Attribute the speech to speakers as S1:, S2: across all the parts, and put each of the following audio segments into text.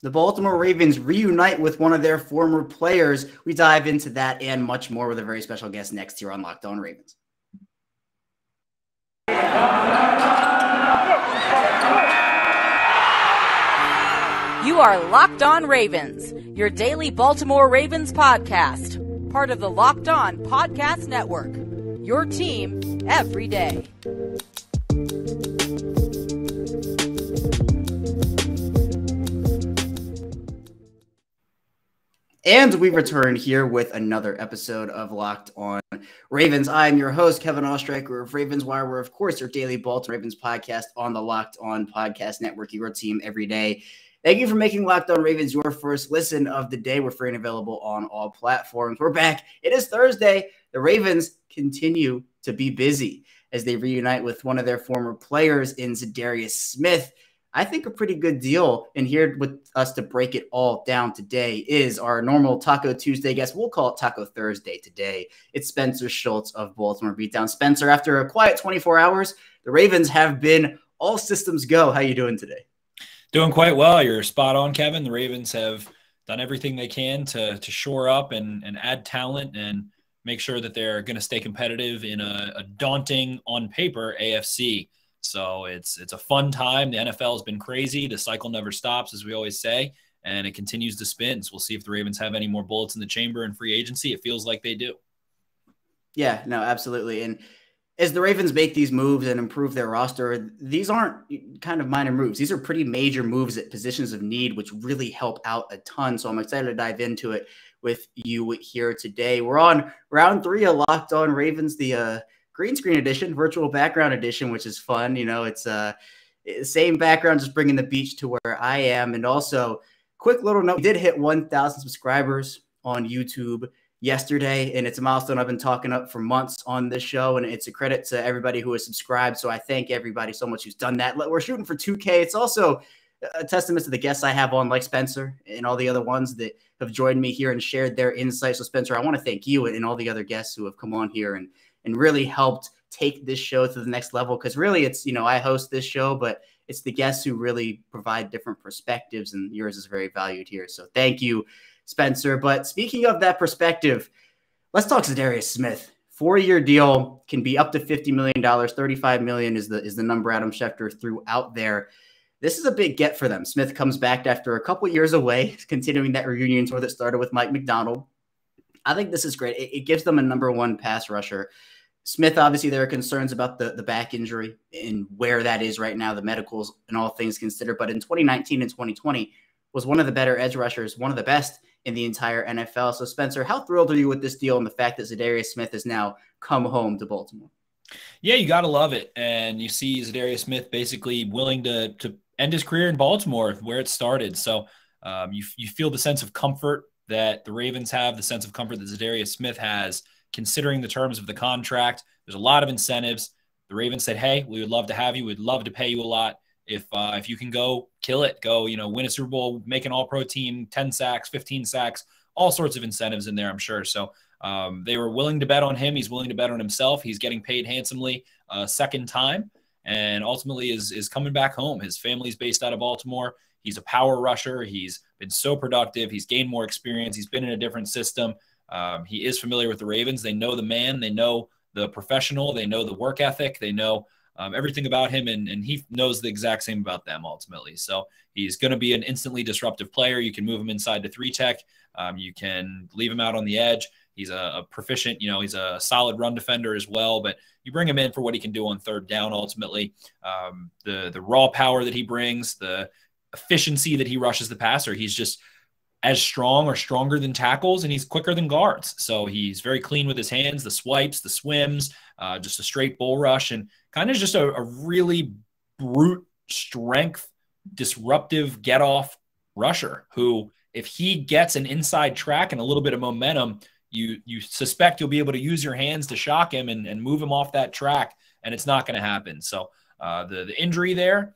S1: The Baltimore Ravens reunite with one of their former players. We dive into that and much more with a very special guest next here on Locked On Ravens.
S2: You are Locked On Ravens, your daily Baltimore Ravens podcast, part of the Locked On Podcast Network, your team every day.
S1: And we return here with another episode of Locked On Ravens. I am your host, Kevin Ostreicher of Ravens Wire. We're, of course, your daily Baltimore Ravens podcast on the Locked On Podcast Network, your team every day. Thank you for making Locked On Ravens your first listen of the day. We're free and available on all platforms. We're back. It is Thursday. The Ravens continue to be busy as they reunite with one of their former players in Za'Darius Smith. I think a pretty good deal. And here with us to break it all down today is our normal Taco Tuesday guest. We'll call it Taco Thursday today. It's Spencer Schultz of Baltimore Beatdown. Spencer, after a quiet 24 hours, the Ravens have been all systems go. How you doing today?
S3: Doing quite well. You're spot on, Kevin. The Ravens have done everything they can to shore up and add talent and make sure that they're going to stay competitive in a daunting, on paper, AFC. So it's a fun time. The NFL has been crazy. The cycle never stops, as we always say, and it continues to spin. So we'll see if the Ravens have any more bullets in the chamber in free agency. It feels like they do.
S1: Yeah, no, absolutely. And as the Ravens make these moves and improve their roster, these aren't kind of minor moves. These are pretty major moves at positions of need, which really help out a ton. So I'm excited to dive into it with you here today. We're on round 3 of Locked On Ravens, the green screen edition, virtual background edition, which is fun. You know, it's same background, just bringing the beach to where I am. And also, quick little note, we did hit 1,000 subscribers on YouTube yesterday, and it's a milestone I've been talking up for months on this show, and it's a credit to everybody who has subscribed. So I thank everybody so much who's done that. We're shooting for 2K. It's also a testament to the guests I have on, like Spencer and all the other ones that have joined me here and shared their insights. So Spencer, I want to thank you and all the other guests who have come on here and really helped take this show to the next level. Because really it's, you know, I host this show, but it's the guests who really provide different perspectives, and yours is very valued here. So thank you, Spencer. But speaking of that perspective, let's talk Za'Darius Smith. 4-year deal, can be up to $50 million. $35 million is the number Adam Schefter threw out there. This is a big get for them. Smith comes back after a couple years away, continuing that reunion tour that started with Mike McDonald. I think this is great. It gives them a number 1 pass rusher. Smith, obviously, there are concerns about the back injury and where that is right now, the medicals and all things considered. But in 2019 and 2020 was one of the better edge rushers, one of the best in the entire NFL. So, Spencer, how thrilled are you with this deal and the fact that Za'Darius Smith has now come home to Baltimore?
S3: Yeah, you got to love it. And you see Za'Darius Smith basically willing to end his career in Baltimore, where it started. So you feel the sense of comfort that the Ravens have, the sense of comfort that Za'Darius Smith has, considering the terms of the contract. There's a lot of incentives. The Ravens said, hey, we would love to have you. We'd love to pay you a lot. If you can go kill it, go, win a Super Bowl, make an all-pro team, 10 sacks, 15 sacks, all sorts of incentives in there, I'm sure. So they were willing to bet on him. He's willing to bet on himself. He's getting paid handsomely a second time, and ultimately is coming back home. His family's based out of Baltimore. He's a power rusher. He's been so productive. He's gained more experience. He's been in a different system. He is familiar with the Ravens. They know the man. They know the professional. They know the work ethic. They know everything about him, and he knows the exact same about them ultimately. So he's going to be an instantly disruptive player. You can move him inside to 3-tech. You can leave him out on the edge. He's a proficient, he's a solid run defender as well, but you bring him in for what he can do on third down ultimately. The raw power that he brings, the efficiency that he rushes the passer, he's just as strong or stronger than tackles, and he's quicker than guards. So he's very clean with his hands, the swipes, the swims, just a straight bull rush, and kind of just a really brute strength, disruptive get-off rusher who, if he gets an inside track and a little bit of momentum, you suspect you'll be able to use your hands to shock him and move him off that track, and it's not going to happen. So the injury there,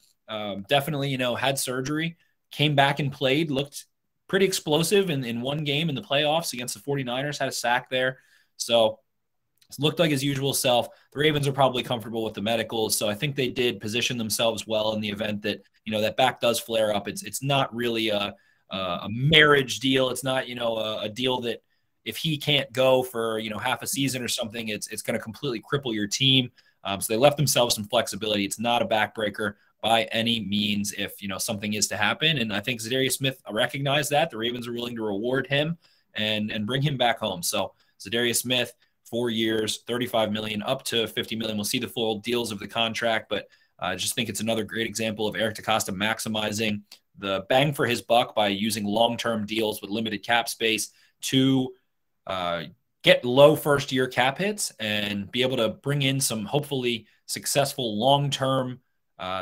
S3: definitely, had surgery, came back and played, looked pretty explosive in one game in the playoffs against the 49ers, had a sack there. So it looked like his usual self. The Ravens are probably comfortable with the medicals, so I think they did position themselves well in the event that, that back does flare up. It's not really a a marriage deal. It's not, a deal that if he can't go for, half a season or something, it's going to completely cripple your team. So they left themselves some flexibility. It's not a backbreaker by any means if, something is to happen. And I think Za'Darius Smith recognized that. The Ravens are willing to reward him and bring him back home. So Za'Darius Smith, 4 years, $35 million, up to $50 million. We'll see the full deals of the contract, but I just think it's another great example of Eric DeCosta maximizing the bang for his buck by using long-term deals with limited cap space to get low first-year cap hits and be able to bring in some hopefully successful long-term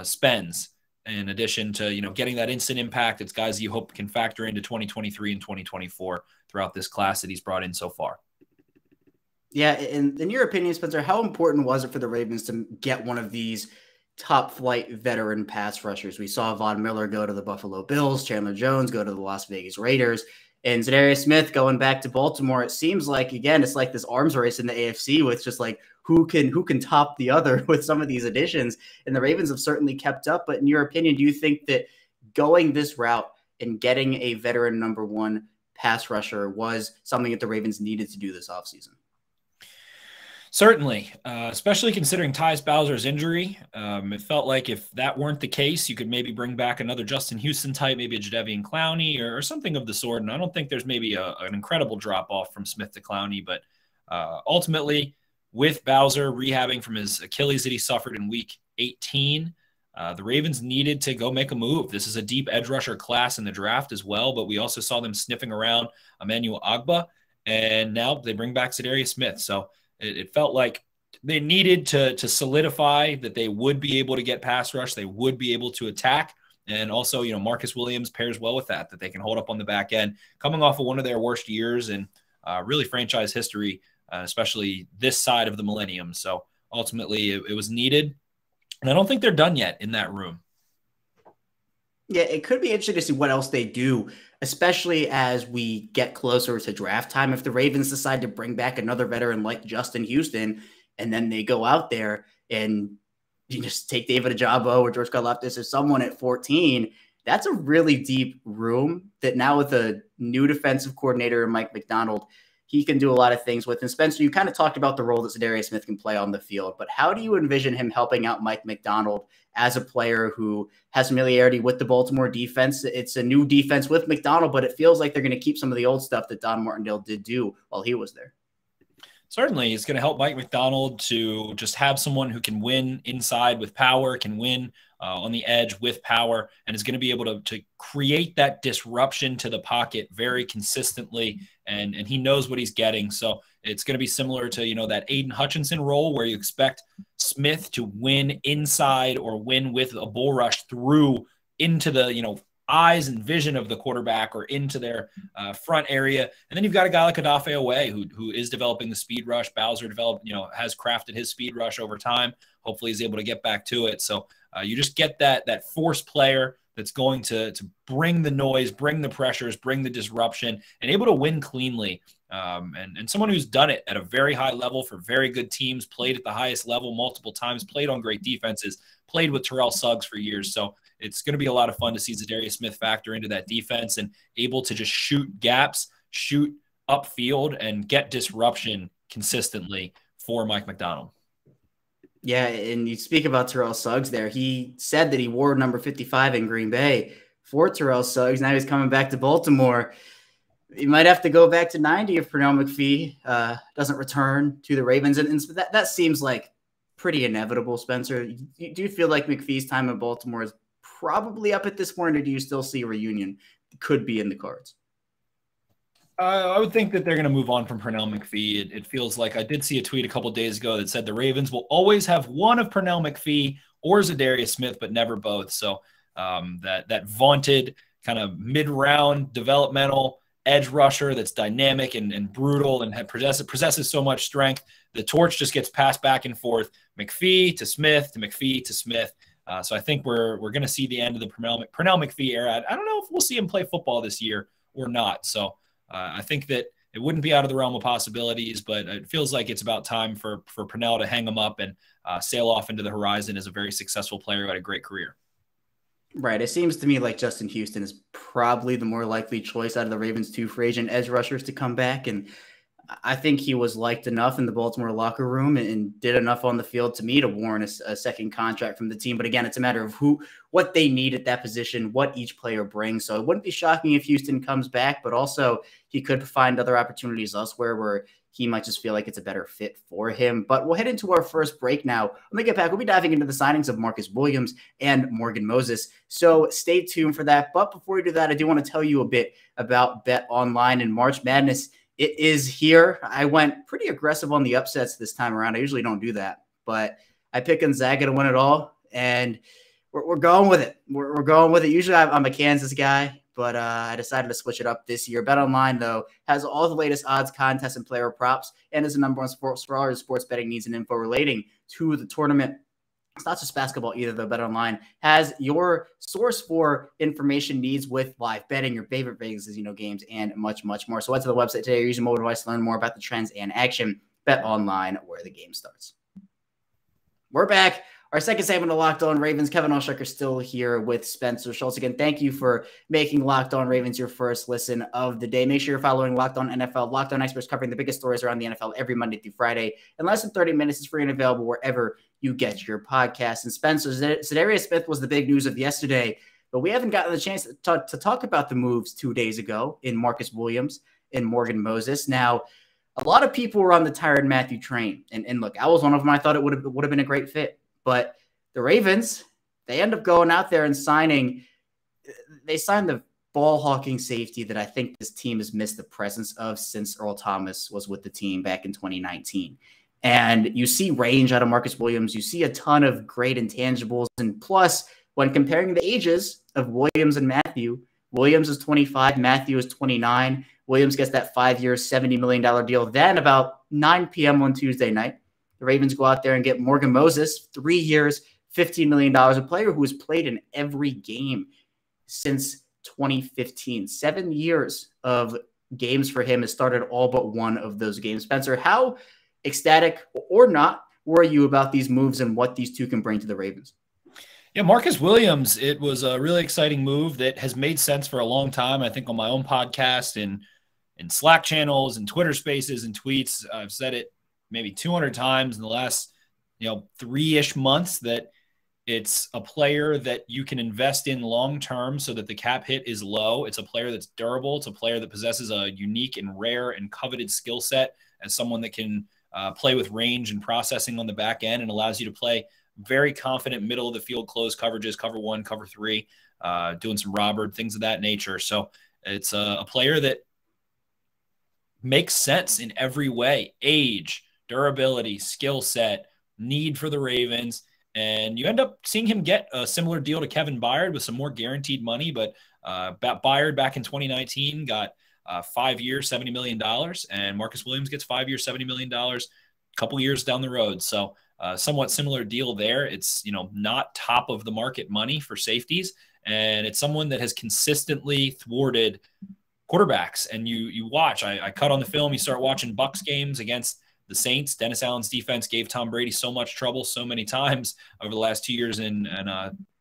S3: spends in addition to, getting that instant impact. It's guys you hope can factor into 2023 and 2024 throughout this class that he's brought in so far.
S1: Yeah, and in your opinion, Spencer, how important was it for the Ravens to get one of these top-flight veteran pass rushers? We saw Von Miller go to the Buffalo Bills, Chandler Jones go to the Las Vegas Raiders, and Za'Darius Smith going back to Baltimore. It seems like, again, it's like this arms race in the AFC with just like who can top the other with some of these additions. And the Ravens have certainly kept up. But in your opinion, do you think that going this route and getting a veteran number one pass rusher was something that the Ravens needed to do this offseason?
S3: Certainly, especially considering Tyus Bowser's injury. It felt like if that weren't the case, you could maybe bring back another Justin Houston type, maybe a Jadeveon Clowney or something of the sort. And I don't think there's maybe an incredible drop-off from Smith to Clowney. But ultimately, with Bowser rehabbing from his Achilles that he suffered in Week 18, the Ravens needed to go make a move. This is a deep edge rusher class in the draft as well, but we also saw them sniffing around Emmanuel Ogbah, and now they bring back Za'Darius Smith. So it felt like they needed to solidify that they would be able to get pass rush. They would be able to attack. And also, Marcus Williams pairs well with that they can hold up on the back end, coming off of one of their worst years in really franchise history, especially this side of the millennium. So ultimately it was needed. And I don't think they're done yet in that room.
S1: Yeah, it could be interesting to see what else they do, especially as we get closer to draft time. If the Ravens decide to bring back another veteran like Justin Houston, and then they go out there and you just take David Ojabo or George Karlaftis or someone at 14, that's a really deep room that now with a new defensive coordinator, Mike Macdonald, he can do a lot of things with. And Spencer, you kind of talked about the role that Za'Darius Smith can play on the field, but how do you envision him helping out Mike Macdonald as a player who has familiarity with the Baltimore defense? It's a new defense with Macdonald, but it feels like they're going to keep some of the old stuff that Don Martindale did do while he was there.
S3: Certainly, it's going to help Mike Macdonald to just have someone who can win inside with power, can win on the edge with power, and is going to be able to create that disruption to the pocket very consistently, and he knows what he's getting. So it's going to be similar to, that Aiden Hutchinson role where you expect Smith to win inside or win with a bull rush through into the, eyes and vision of the quarterback or into their front area. And then you've got a guy like Odafe Oweh who is developing the speed rush. Bowser has crafted his speed rush over time. Hopefully he's able to get back to it. So you just get that force player that's going to bring the noise, bring the pressures, bring the disruption, and able to win cleanly. And someone who's done it at a very high level for very good teams, played at the highest level multiple times, played on great defenses, played with Terrell Suggs for years. So it's going to be a lot of fun to see Za'Darius Smith factor into that defense and able to just shoot gaps, shoot upfield, and get disruption consistently for Mike Macdonald.
S1: Yeah, and you speak about Terrell Suggs there. He said that he wore number 55 in Green Bay for Terrell Suggs. Now he's coming back to Baltimore. He might have to go back to 90 if Pernell McPhee doesn't return to the Ravens. And that seems like pretty inevitable, Spencer. Do you feel like McPhee's time in Baltimore is probably up at this point, or do you still see a reunion could be in the cards?
S3: I would think that they're going to move on from Pernell McPhee. It feels like I did see a tweet a couple of days ago that said the Ravens will always have one of Pernell McPhee or Za'Darius Smith, but never both. So that vaunted kind of mid-round developmental edge rusher that's dynamic and brutal and possesses so much strength, the torch just gets passed back and forth, McPhee to Smith to McPhee to Smith. So I think we're going to see the end of the Pernell McPhee era. I don't know if we'll see him play football this year or not. So I think that it wouldn't be out of the realm of possibilities, but it feels like it's about time for Pernell to hang him up and sail off into the horizon as a very successful player who had a great career.
S1: Right. It seems to me like Justin Houston is probably the more likely choice out of the Ravens' two free agent edge rushers to come back. And I think he was liked enough in the Baltimore locker room and did enough on the field to me to warrant a second contract from the team. But again, it's a matter of what they need at that position, what each player brings. So it wouldn't be shocking if Houston comes back, but also he could find other opportunities elsewhere where he might just feel like it's a better fit for him. But we'll head into our first break now. When we get back, we'll be diving into the signings of Marcus Williams and Morgan Moses. So stay tuned for that. But before we do that, I do want to tell you a bit about Bet Online and March Madness. It is here. I went pretty aggressive on the upsets this time around. I usually don't do that, but I picked Gonzaga to win it all, and we're going with it. We're going with it. Usually I'm a Kansas guy, but I decided to switch it up this year. Bet Online, though, has all the latest odds, contests, and player props, and is the number one source for all your sports betting needs and info relating to the tournament. It's not just basketball either, though. Bet Online has your source for information needs with live betting, your favorite Vegas casino games, and much, much more. So head to the website today. You're using mobile device to learn more about the trends and action. Bet Online, where the game starts. We're back. Our second segment of Locked On Ravens. Kevin Allshucker still here with Spencer Schultz. Again, thank you for making Locked On Ravens your first listen of the day. Make sure you're following Locked On NFL. Locked On experts covering the biggest stories around the NFL every Monday through Friday. In less than 30 minutes, it's free and available wherever you get your podcasts. And Spencer, Za'Darius Smith was the big news of yesterday, but we haven't gotten the chance to talk about the moves 2 days ago in Marcus Williams and Morgan Moses. Now, a lot of people were on the Tyrann Mathieu train. And look, I was one of them. I thought it would have been a great fit. But the Ravens, they end up going out there and signed the ball hawking safety that I think this team has missed the presence of since Earl Thomas was with the team back in 2019. And you see range out of Marcus Williams. You see a ton of great intangibles. And plus, when comparing the ages of Williams and Mathieu, Williams is 25, Mathieu is 29. Williams gets that 5-year, $70 million deal. Then about 9 p.m. on Tuesday night, the Ravens go out there and get Morgan Moses, 3 years, $15 million, a player who has played in every game since 2015. 7 years of games for him has started all but one of those games. Spencer, how ecstatic or not were you about these moves and what these two can bring to the Ravens?
S3: Yeah, Marcus Williams, it was a really exciting move that has made sense for a long time. I think on my own podcast and in Slack channels and Twitter spaces and tweets, I've said it maybe 200 times in the last 3-ish months that it's a player that you can invest in long-term so that the cap hit is low. It's a player that's durable. It's a player that possesses a unique and rare and coveted skill set as someone that can play with range and processing on the back end and allows you to play very confident middle of the field close coverages, cover 1, cover 3, doing some robber, things of that nature. So it's a player that makes sense in every way: age, durability, skill set, need for the Ravens. And you end up seeing him get a similar deal to Kevin Byard with some more guaranteed money. But Byard back in 2019 got 5 years, $70 million. And Marcus Williams gets 5 years, $70 million a couple years down the road. So somewhat similar deal there. It's, not top of the market money for safeties. And it's someone that has consistently thwarted quarterbacks. And you watch, I cut on the film, you start watching Bucs games against the Saints. Dennis Allen's defense gave Tom Brady so much trouble so many times over the last 2 years in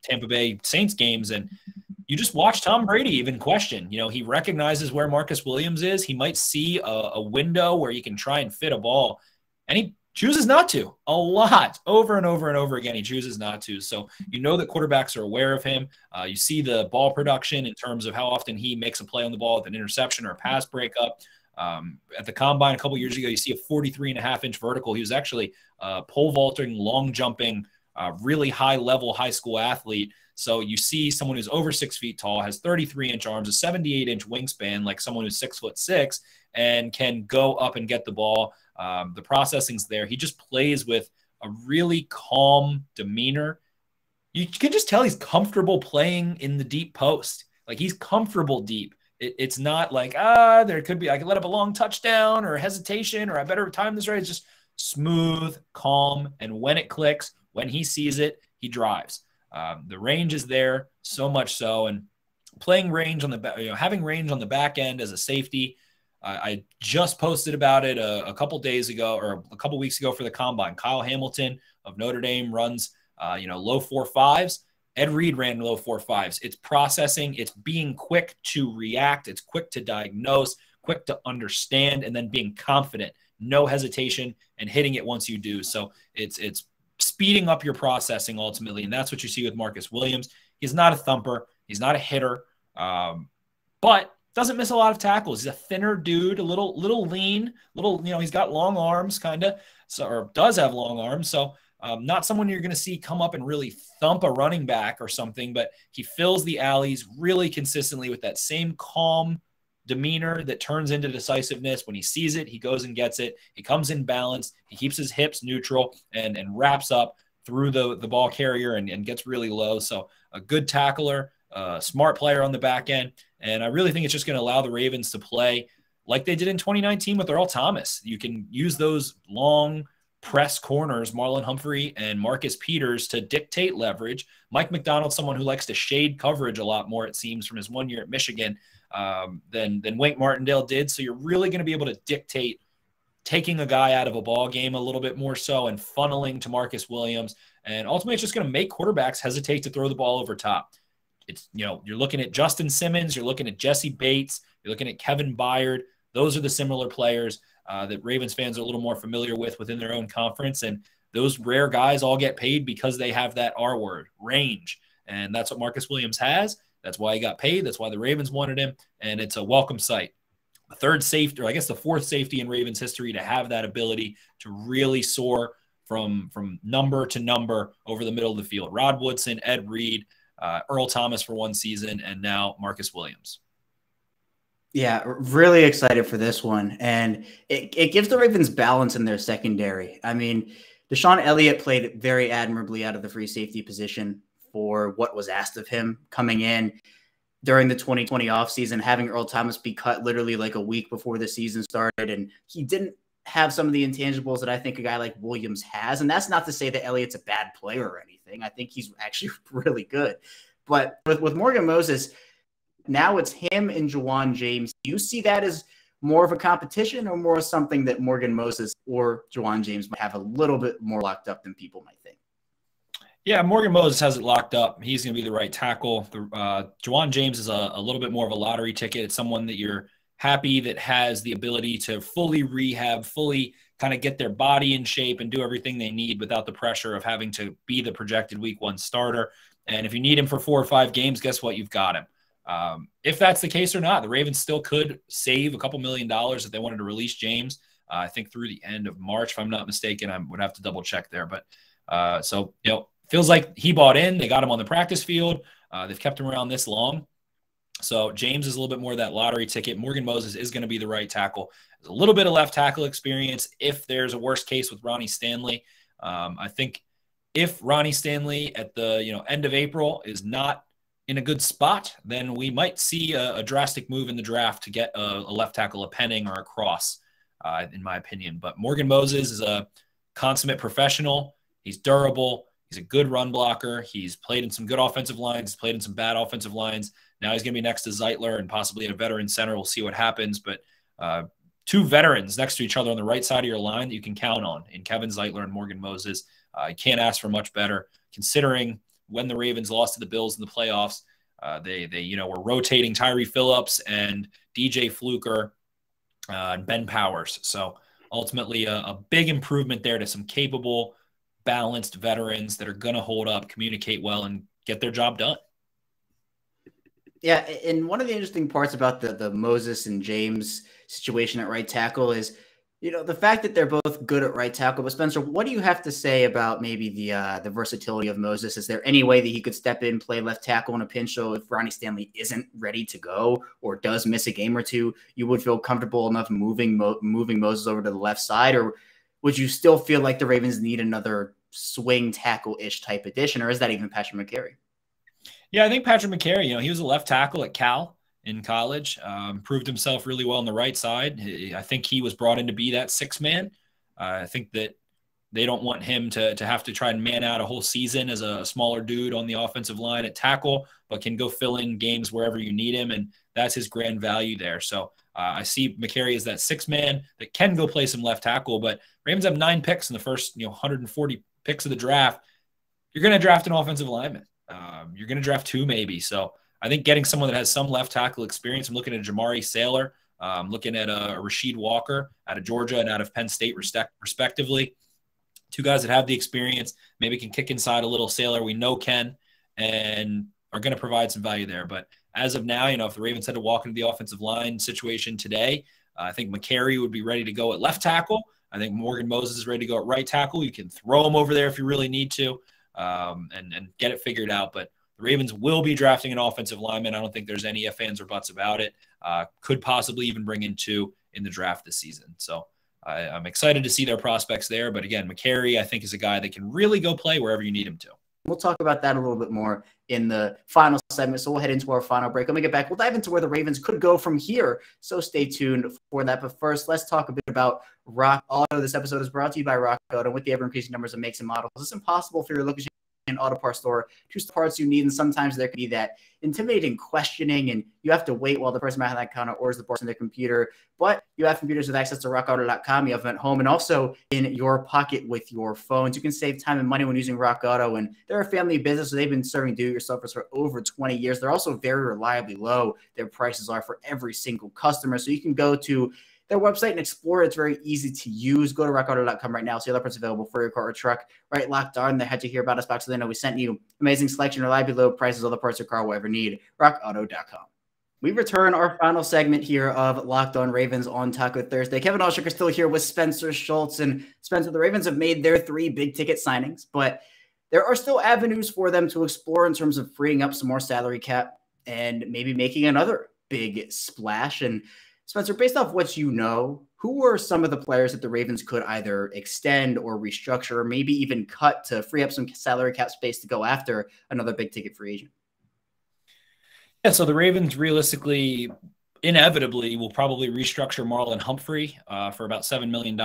S3: Tampa Bay Saints games. And you just watch Tom Brady even question, he recognizes where Marcus Williams is. He might see a window where he can try and fit a ball, and he chooses not to. A lot, over and over and over again, he chooses not to. So that quarterbacks are aware of him. You see the ball production in terms of how often he makes a play on the ball with an interception or a pass breakup. At the combine a couple years ago, you see a 43.5-inch vertical. He was actually pole vaulting, long jumping, really high level high school athlete. So you see someone who's over 6 feet tall, has 33-inch arms, a 78-inch wingspan, like someone who's 6'6", and can go up and get the ball. The processing's there. He just plays with a really calm demeanor. You can just tell he's comfortable playing in the deep post. Like, he's comfortable deep. It's not like, there could be, I could let up a long touchdown or hesitation, or I better time this right. It's just smooth, calm. And when it clicks, when he sees it, he drives. The range is there, so much so. And playing range on the back, having range on the back end as a safety. I just posted about it a couple days ago, or a couple weeks ago for the combine. Kyle Hamilton of Notre Dame runs, low 4.5s. Ed Reed ran low 4.5s. It's processing. It's being quick to react. It's quick to diagnose, quick to understand, and then being confident, no hesitation, and hitting it once you do. So it's speeding up your processing ultimately, and that's what you see with Marcus Williams. He's not a thumper. He's not a hitter, but doesn't miss a lot of tackles. He's a thinner dude, a little lean, he's got long arms kind of, so, or does have long arms. So not someone you're going to see come up and really thump a running back or something, but he fills the alleys really consistently with that same calm demeanor that turns into decisiveness. When he sees it, he goes and gets it. He comes in balanced. He keeps his hips neutral and wraps up through the ball carrier and gets really low. So a good tackler, smart player on the back end. And I really think it's just going to allow the Ravens to play like they did in 2019 with Earl Thomas. You can use those long press corners, Marlon Humphrey and Marcus Peters, to dictate leverage. Mike McDonald's someone who likes to shade coverage a lot more, it seems, from his 1 year at Michigan than Wink Martindale did. So you're really going to be able to dictate taking a guy out of a ball game a little bit more so and funneling to Marcus Williams. And ultimately, it's just going to make quarterbacks hesitate to throw the ball over top. It's, you're looking at Justin Simmons, you're looking at Jesse Bates, you're looking at Kevin Byard. Those are the similar players that Ravens fans are a little more familiar with within their own conference. And those rare guys all get paid because they have that R word, range. And that's what Marcus Williams has. That's why he got paid. That's why the Ravens wanted him. And it's a welcome sight. The third safety, or I guess the fourth safety in Ravens history to have that ability to really soar from number to number over the middle of the field. Rod Woodson, Ed Reed, Earl Thomas for one season, and now Marcus Williams.
S1: Yeah, really excited for this one. And it gives the Ravens balance in their secondary. I mean, Deshaun Elliott played very admirably out of the free safety position for what was asked of him coming in during the 2020 offseason, having Earl Thomas be cut literally like a week before the season started. And he didn't have some of the intangibles that I think a guy like Williams has. And that's not to say that Elliott's a bad player or anything. I think he's actually really good. But with Morgan Moses, now it's him and Juwan James. Do you see that as more of a competition or more something that Morgan Moses or Juwan James might have a little bit more locked up than people might think?
S3: Yeah, Morgan Moses has it locked up. He's going to be the right tackle. Juwan James is a little bit more of a lottery ticket. It's someone that you're happy that has the ability to fully rehab, fully kind of get their body in shape and do everything they need without the pressure of having to be the projected week one starter. And if you need him for 4 or 5 games, guess what? You've got him. If that's the case or not, the Ravens still could save a couple $1 million if they wanted to release James. I think through the end of March, if I'm not mistaken. I would have to double check there. But so, feels like he bought in. They got him on the practice field. They've kept him around this long. So James is a little bit more of that lottery ticket. Morgan Moses is going to be the right tackle. There's a little bit of left tackle experience if there's a worst case with Ronnie Stanley. I think if Ronnie Stanley at the end of April is not in a good spot, then we might see a drastic move in the draft to get a left tackle, a Penning or a Cross, in my opinion. But Morgan Moses is a consummate professional. He's durable. He's a good run blocker. He's played in some good offensive lines. He's played in some bad offensive lines. Now he's going to be next to Zeitler and possibly a veteran center. We'll see what happens. But 2 veterans next to each other on the right side of your line that you can count on in Kevin Zeitler and Morgan Moses. You can't ask for much better, considering when the Ravens lost to the Bills in the playoffs. They were rotating Tyree Phillips and DJ Fluker and Ben Powers. So ultimately a big improvement there to some capable, balanced veterans that are going to hold up, communicate well, and get their job done.
S1: Yeah, and one of the interesting parts about the Moses and James situation at right tackle is, the fact that they're both good at right tackle. But Spencer, what do you have to say about maybe the versatility of Moses? Is there any way that he could step in, play left tackle in a pinch? So if Ronnie Stanley isn't ready to go or does miss a game or two, you would feel comfortable enough moving Moses over to the left side? Or would you still feel like the Ravens need another swing tackle-ish type addition? Or is that even Patrick McCary?
S3: Yeah, I think Patrick McCary, he was a left tackle at Cal in college, proved himself really well on the right side. I think he was brought in to be that 6-man. I think that they don't want him to have to try and man out a whole season as a smaller dude on the offensive line at tackle, but can go fill in games wherever you need him, and that's his grand value there. So I see McCary as that 6-man that can go play some left tackle, but Ravens have 9 picks in the first 140 picks of the draft. You're going to draft an offensive lineman. You're going to draft 2 maybe. So I think getting someone that has some left tackle experience, I'm looking at Jamari Sailor, looking at a Rasheed Walker out of Georgia and out of Penn State respectively. 2 guys that have the experience, maybe can kick inside a little. Sailor we know can, and are going to provide some value there. But as of now, if the Ravens had to walk into the offensive line situation today, I think McCary would be ready to go at left tackle. I think Morgan Moses is ready to go at right tackle. You can throw him over there if you really need to, and get it figured out. But the Ravens will be drafting an offensive lineman. I don't think there's any ifs, ands, or buts about it. Could possibly even bring in 2 in the draft this season. So I'm excited to see their prospects there. But again, McCary, I think, is a guy that can really go play wherever you need him to.
S1: We'll talk about that a little bit more in the final segment. So we'll head into our final break. When we get back, we'll dive into where the Ravens could go from here. So stay tuned for that. But first, let's talk a bit about Rock Auto. This episode is brought to you by Rock Auto. With the ever-increasing numbers of makes and models, it's impossible for your local an auto parts store to the parts you need, and sometimes there can be that intimidating questioning, and you have to wait while the person behind that counter orders the parts on their computer. But you have computers with access to rockauto.com. You have them at home and also in your pocket with your phones. You can save time and money when using Rock Auto, and they're a family business, so they've been serving do-it-yourselfers for over 20 years. They're also very reliably low. Their prices are for every single customer, so you can go to their website and explore it. It's very easy to use. Go to rockauto.com right now. See other parts available for your car or truck. Right, locked on. They had to hear about us box, so they know we sent you. Amazing selection, reliably low prices, other parts of your car will ever need. rockauto.com. We return our final segment here of Locked On Ravens on Taco Thursday. Kevin Alshick is still here with Spencer Schultz. And Spencer, the Ravens have made their 3 big-ticket signings, but there are still avenues for them to explore in terms of freeing up some more salary cap and maybe making another big splash. And Spencer, based off what you know, who are some of the players that the Ravens could either extend or restructure, or maybe even cut to free up some salary cap space to go after another big-ticket free agent?
S3: Yeah, so the Ravens realistically, inevitably, will probably restructure Marlon Humphrey for about $7 million,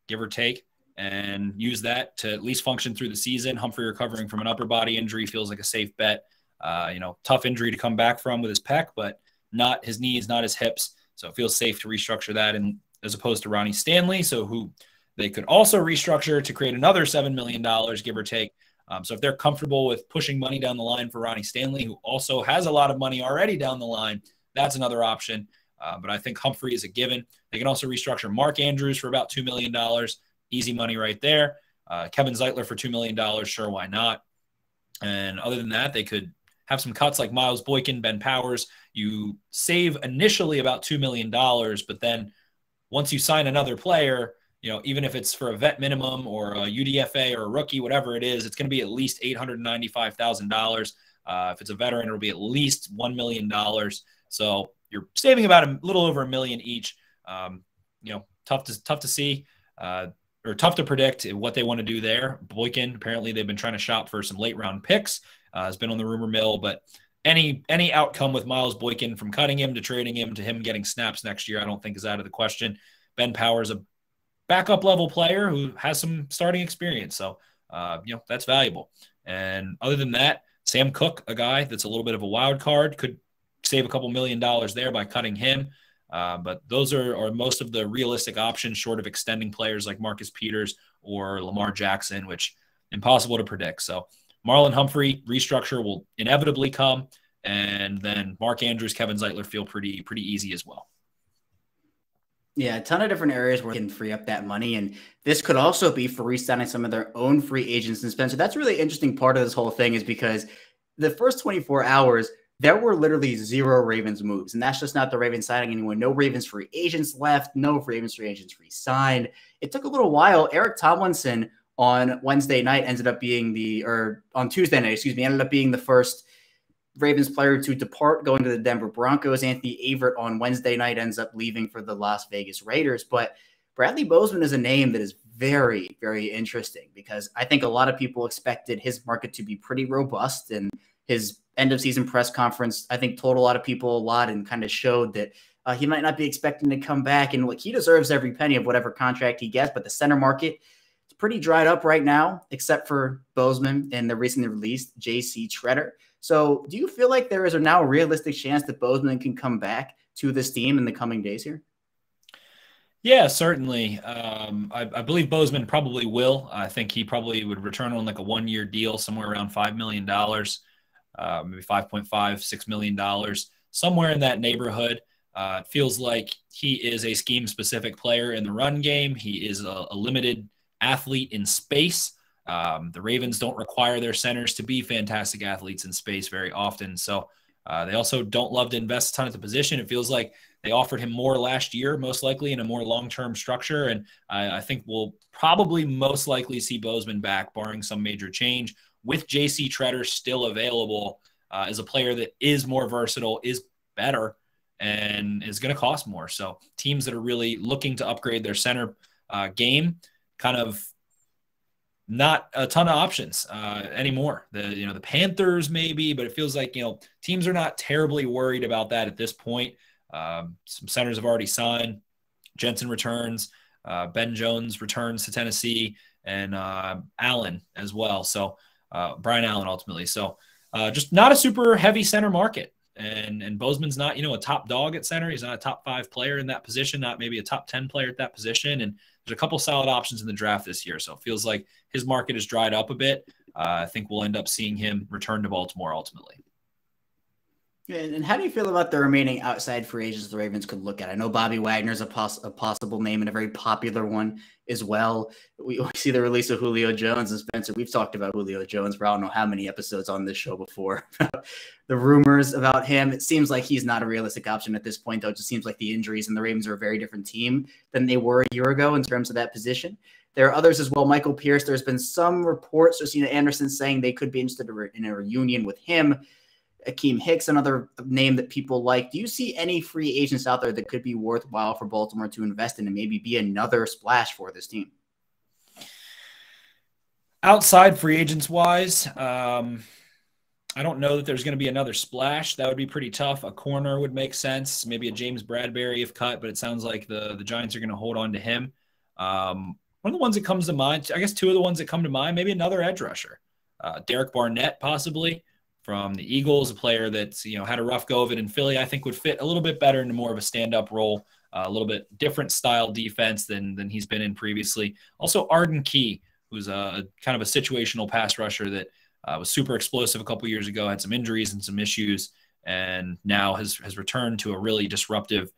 S3: give or take, and use that to at least function through the season. Humphrey recovering from an upper body injury feels like a safe bet. Tough injury to come back from with his pec, but not his knees, not his hips. So it feels safe to restructure that, and as opposed to Ronnie Stanley, so who they could also restructure to create another $7 million, give or take. So if they're comfortable with pushing money down the line for Ronnie Stanley, who also has a lot of money already down the line, that's another option. But I think Humphrey is a given. They can also restructure Mark Andrews for about $2 million. Easy money right there. Kevin Zeitler for $2 million. Sure, why not? And other than that, they could have some cuts like Miles Boykin, Ben Powers. You save initially about $2 million, but then once you sign another player, even if it's for a vet minimum or a UDFA or a rookie, whatever it is, it's going to be at least $895,000. If it's a veteran, it'll be at least $1 million. So you're saving about a little over $1 million each. Tough to see or tough to predict what they want to do there. Boykin, apparently they've been trying to shop for some late round picks. Has been on the rumor mill, but any outcome with Miles Boykin, from cutting him to trading him to him getting snaps next year, I don't think is out of the question. Ben Powers, a backup level player who has some starting experience. So, that's valuable. And other than that, Sam Cook, a guy that's a little bit of a wild card, could save a couple $1 million there by cutting him. But those are most of the realistic options, short of extending players like Marcus Peters or Lamar Jackson, which impossible to predict. So Marlon Humphrey restructure will inevitably come. And then Mark Andrews, Kevin Zeitler feel pretty easy as well.
S1: Yeah, a ton of different areas where they can free up that money. And this could also be for re-signing some of their own free agents. And Spencer, that's really interesting part of this whole thing, is because the first 24 hours, there were literally 0 Ravens moves. And that's just not the Ravens signing anyone. No Ravens free agents left. No Ravens free agents re-signed. It took a little while. Eric Tomlinson on Wednesday night ended up being on Tuesday night, ended up being the first Ravens player to depart, going to the Denver Broncos. Anthony Averett on Wednesday night ends up leaving for the Las Vegas Raiders. But Bradley Bozeman is a name that is very, very interesting, because I think a lot of people expected his market to be pretty robust, and his end of season press conference, I think, told a lot of people a lot and kind of showed that he might not be expecting to come back. And he deserves every penny of whatever contract he gets, but the center market, it's pretty dried up right now, except for Bozeman and the recently released J.C. Treader. So do you feel like there is now a realistic chance that Bozeman can come back to this team in the coming days here?
S3: Yeah, certainly. I believe Bozeman probably will. I think he probably would return on like a 1-year deal, somewhere around $5 million, maybe $5.5, $6 million, somewhere in that neighborhood. It feels like he is a scheme-specific player in the run game. He is a limited athlete in space. The Ravens don't require their centers to be fantastic athletes in space very often. So they also don't love to invest a ton at the position. It feels like they offered him more last year, most likely in a more long-term structure. And I think we'll probably most likely see Bozeman back, barring some major change, with J.C. Tretter still available as a player that is more versatile, is better, and is going to cost more. So teams that are really looking to upgrade their center game, kind of not a ton of options anymore. The Panthers maybe, but it feels like, teams are not terribly worried about that at this point. Some centers have already signed. Jensen returns. Ben Jones returns to Tennessee, and Allen as well. So Brian Allen ultimately. So just not a super heavy center market. And Bozeman's not, a top dog at center. He's not a top 5 player in that position, not maybe a top 10 player at that position. And there's a couple solid options in the draft this year. So it feels like his market has dried up a bit. I think we'll end up seeing him return to Baltimore ultimately.
S1: And how do you feel about the remaining outside free agents the Ravens could look at? I know Bobby Wagner's a possible name and a very popular one as well. We see the release of Julio Jones and Spencer. We've talked about Julio Jones for I don't know how many episodes on this show before. The rumors about him, it seems like he's not a realistic option at this point, though. It just seems like the injuries and the Ravens are a very different team than they were a year ago in terms of that position. There are others as well. Michael Pierce, there's been some reports, Josina Anderson saying they could be interested in a reunion with him. Akeem Hicks, another name that people like. Do you see any free agents out there that could be worthwhile for Baltimore to invest in and maybe be another splash for this team?
S3: Outside free agents wise, I don't know that there's going to be another splash. That would be pretty tough. A corner would make sense. Maybe a James Bradbury if cut, but it sounds like the Giants are going to hold on to him. One of the ones that comes to mind, I guess 2 of the ones that come to mind, maybe another edge rusher. Derek Barnett possibly, from the Eagles, a player that's, had a rough go of it in Philly, I think would fit a little bit better into more of a stand-up role, a little bit different style defense than he's been in previously. Also, Arden Key, who's a kind of a situational pass rusher that was super explosive a couple years ago, had some injuries and some issues, and now has returned to a really disruptive,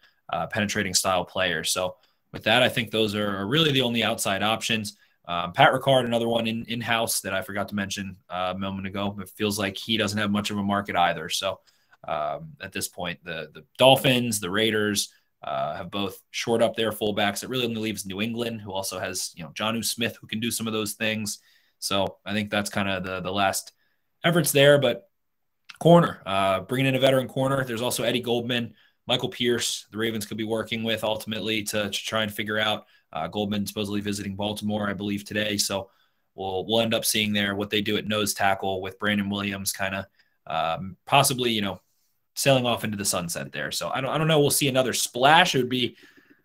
S3: penetrating style player. So with that, I think those are really the only outside options. Pat Ricard, another one in-house that I forgot to mention a moment ago. It feels like he doesn't have much of a market either. So at this point, the Dolphins, the Raiders have both shored up their fullbacks. It really only leaves New England, who also has, Jonnu Smith, who can do some of those things. So I think that's kind of the last efforts there. But corner, bringing in a veteran corner. There's also Eddie Goldman, Michael Pierce, the Ravens could be working with ultimately to try and figure out. Goldman supposedly visiting Baltimore, I believe, today. So we'll end up seeing there what they do at nose tackle with Brandon Williams kind of possibly, sailing off into the sunset there. So I don't know. We'll see another splash. It would be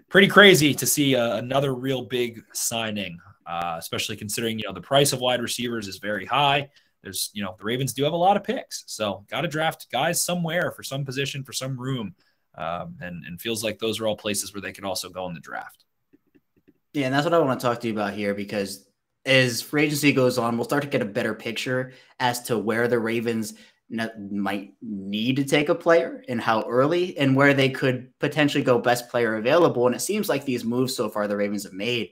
S3: pretty crazy to see another real big signing, especially considering, the price of wide receivers is very high. There's, the Ravens do have a lot of picks. So got to draft guys somewhere for some position, for some room. And feels like those are all places where they could also go in the draft.
S1: Yeah, and that's what I want to talk to you about here, because as free agency goes on, we'll start to get a better picture as to where the Ravens might need to take a player and how early, and where they could potentially go best player available. And it seems like these moves so far the Ravens have made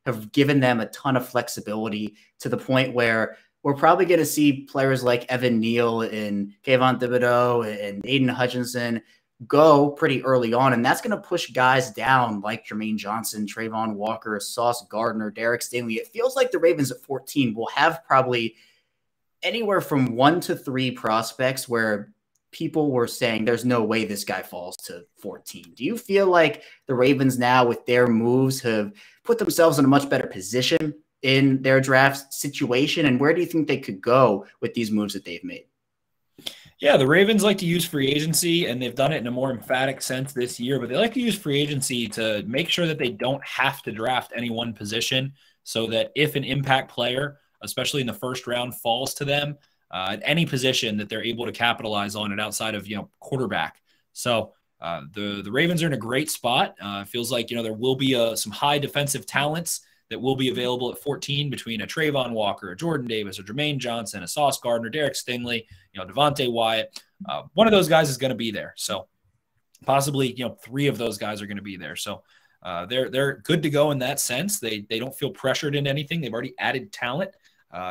S1: have given them a ton of flexibility, to the point where we're probably going to see players like Evan Neal and Kayvon Thibodeau and Aiden Hutchinson go pretty early on, and that's going to push guys down like Jermaine Johnson, Trayvon Walker, Sauce Gardner, Derek Stingley. It feels like the Ravens at 14 will have probably anywhere from 1 to 3 prospects where people were saying there's no way this guy falls to 14. Do you feel like the Ravens now, with their moves, have put themselves in a much better position in their draft situation? And where do you think they could go with these moves that they've made?
S3: Yeah, the Ravens like to use free agency, and they've done it in a more emphatic sense this year, but they like to use free agency to make sure that they don't have to draft any one position, so that if an impact player, especially in the first round, falls to them at any position, that they're able to capitalize on it outside of, quarterback. So The Ravens are in a great spot. It feels like, there will be some high defensive talents that will be available at 14 between a Trayvon Walker, a Jordan Davis, a Jermaine Johnson, a Sauce Gardner, Derek Stingley, Devontae Wyatt. One of those guys is going to be there. So possibly, 3 of those guys are going to be there. So they're good to go in that sense. They don't feel pressured in anything. They've already added talent.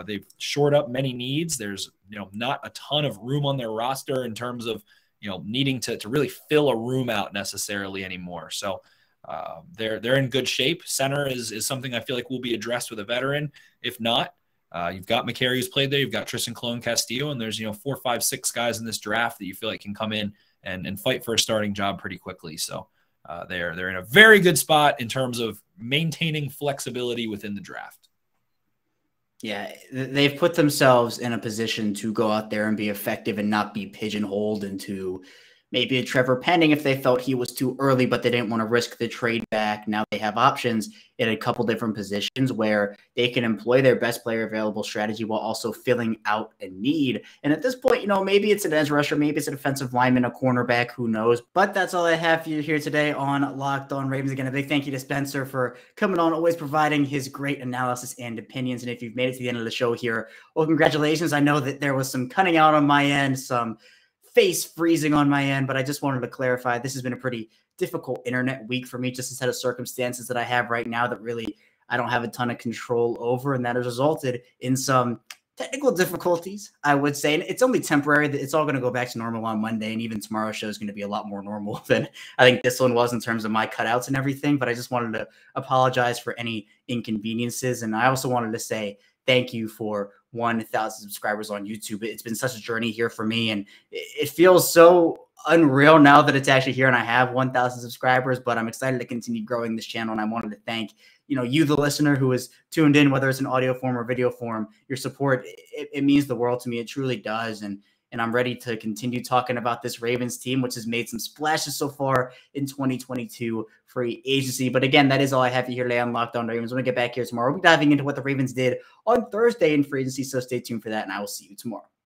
S3: They've shored up many needs. There's, not a ton of room on their roster in terms of, needing to really fill a room out necessarily anymore. So they're in good shape. Center is something I feel like will be addressed with a veteran. If not, you've got McCary who's played there. You've got Tristan Colon Castillo, and there's 4, 5, 6 guys in this draft that you feel like can come in and fight for a starting job pretty quickly. So they're in a very good spot in terms of maintaining flexibility within the draft.
S1: Yeah, they've put themselves in a position to go out there and be effective and not be pigeonholed into maybe a Trevor Penning if they felt he was too early, but they didn't want to risk the trade back. Now they have options in a couple different positions where they can employ their best player available strategy while also filling out a need. And at this point, maybe it's an edge rusher, maybe it's a defensive lineman, a cornerback, who knows. But that's all I have for you here today on Locked On Ravens. Again, a big thank you to Spencer for coming on, always providing his great analysis and opinions. And if you've made it to the end of the show here, well, congratulations. I know that there was some cutting out on my end, some face freezing on my end, but I just wanted to clarify this has been a pretty difficult internet week for me, just a set of circumstances that I have right now that really I don't have a ton of control over, and that has resulted in some technical difficulties, I would say. And it's only temporary. It's all going to go back to normal on Monday, and even tomorrow's show is going to be a lot more normal than I think this one was in terms of my cutouts and everything. But I just wanted to apologize for any inconveniences, and I also wanted to say thank you for 1,000 subscribers on YouTube. It's been such a journey here for me, and it feels so unreal now that it's actually here and I have 1,000 subscribers, but I'm excited to continue growing this channel. And I wanted to thank, you, the listener who is tuned in, whether it's in audio form or video form. Your support, it means the world to me. It truly does. And I'm ready to continue talking about this Ravens team, which has made some splashes so far in 2022 free agency. But again, that is all I have here today on Locked On Ravens. When we get back here tomorrow, we'll be diving into what the Ravens did on Thursday in free agency. So stay tuned for that, and I will see you tomorrow.